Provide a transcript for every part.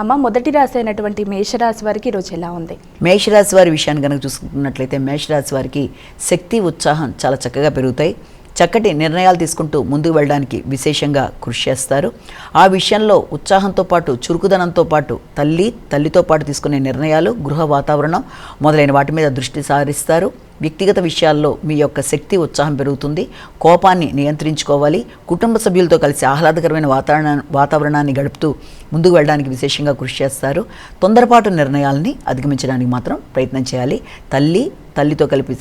అమ్మ, మొదటి రాశి అయినటువంటి మేషరాశి వారికి ఈరోజు ఎలా ఉంది? మేషరాశి వారి విషయాన్ని కనుక చూసుకున్నట్లయితే మేషరాశి వారికి శక్తి ఉత్సాహం చాలా చక్కగా పెరుగుతాయి. చక్కటి నిర్ణయాలు తీసుకుంటూ ముందుకు వెళ్ళడానికి విశేషంగా కృషి చేస్తారు. ఆ విషయంలో ఉత్సాహంతో పాటు చురుకుదనంతో పాటు తల్లితో పాటు తీసుకునే నిర్ణయాలు, గృహ వాతావరణం మొదలైన వాటి మీద దృష్టి సారిస్తారు. వ్యక్తిగత విషయాల్లో మీ యొక్క శక్తి ఉత్సాహం పెరుగుతుంది. కోపాన్ని నియంత్రించుకోవాలి. కుటుంబ సభ్యులతో కలిసి ఆహ్లాదకరమైన వాతావరణాన్ని గడుపుతూ ముందుకు వెళ్ళడానికి విశేషంగా కృషి చేస్తారు. తొందరపాటు నిర్ణయాలని అధిగమించడానికి మాత్రం ప్రయత్నం చేయాలి. తల్లితో కలిపి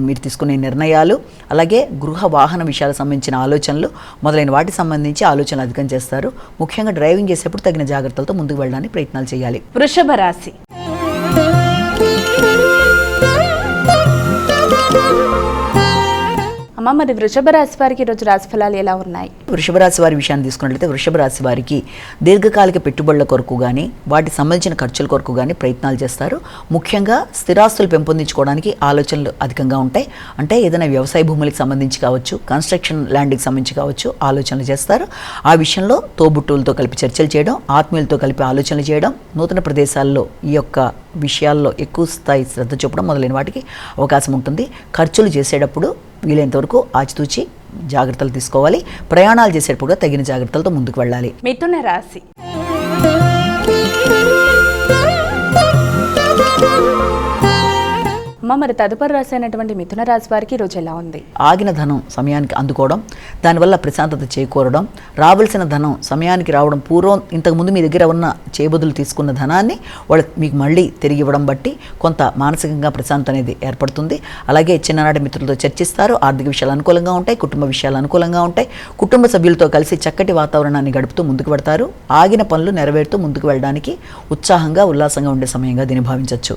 మీరు తీసుకునే నిర్ణయాలు, అలాగే గృహ వాహన విషయాలకు సంబంధించిన ఆలోచనలు మొదలైన వాటికి సంబంధించి ఆలోచనలు అధికం చేస్తారు. ముఖ్యంగా డ్రైవింగ్ చేసేప్పుడు తగిన జాగ్రత్తలతో ముందుకు వెళ్ళడానికి ప్రయత్నాలు చేయాలి. వృషభ రాశి. అమ్మ, మరి వృషభ రాశి వారికి ఈరోజు రాశి ఫలాలు ఎలా ఉన్నాయి? వృషభ రాశి వారి విషయాన్ని తీసుకున్నట్లయితే వృషభ రాశి వారికి దీర్ఘకాలిక పెట్టుబడుల కొరకు కానీ వాటికి సంబంధించిన ఖర్చుల కొరకు కానీ ప్రయత్నాలు చేస్తారు. ముఖ్యంగా స్థిరాస్తులు పెంపొందించుకోవడానికి ఆలోచనలు అధికంగా ఉంటాయి. అంటే ఏదైనా వ్యవసాయ భూములకు సంబంధించి కావచ్చు, కన్స్ట్రక్షన్ ల్యాండ్కి సంబంధించి కావచ్చు, ఆలోచనలు చేస్తారు. ఆ విషయంలో తోబుట్టువులతో కలిపి చర్చలు చేయడం, ఆత్మీయులతో కలిపి ఆలోచనలు చేయడం, నూతన ప్రదేశాల్లో ఈ యొక్క విషయాల్లో ఎక్కువ స్థాయి శ్రద్ధ చూపడం మొదలైన వాటికి అవకాశం ఉంటుంది. ఖర్చులు చేసేటప్పుడు వీలైనంత వరకు ఆచితూచి జాగ్రత్తలు తీసుకోవాలి. ప్రయాణాలు చేసేటప్పుడు తగిన జాగ్రత్తలతో ముందుకు వెళ్ళాలి. మిథున రాశి. అమ్మ, మరి తదుపరి రాశి అయినటువంటి మిథున రాశి వారికి ఈరోజు ఎలా ఉంది? ఆగిన ధనం సమయానికి అందుకోవడం, దానివల్ల ప్రశాంతత చేకూరడం, రావాల్సిన ధనం సమయానికి రావడం, పూర్వం ఇంతకుముందు మీ దగ్గర ఉన్న చేయబదులు తీసుకున్న ధనాన్ని వాళ్ళు మీకు మళ్ళీ తిరిగి ఇవ్వడం బట్టి కొంత మానసికంగా ప్రశాంతత అనేది ఏర్పడుతుంది. అలాగే చిన్ననాటి మిత్రులతో చర్చిస్తారు. ఆర్థిక విషయాలు అనుకూలంగా ఉంటాయి. కుటుంబ విషయాలు అనుకూలంగా ఉంటాయి. కుటుంబ సభ్యులతో కలిసి చక్కటి వాతావరణాన్ని గడుపుతూ ముందుకు పెడతారు. ఆగిన పనులు నెరవేరుతూ ముందుకు వెళ్ళడానికి ఉత్సాహంగా ఉల్లాసంగా ఉండే సమయంగా దీన్ని భావించవచ్చు.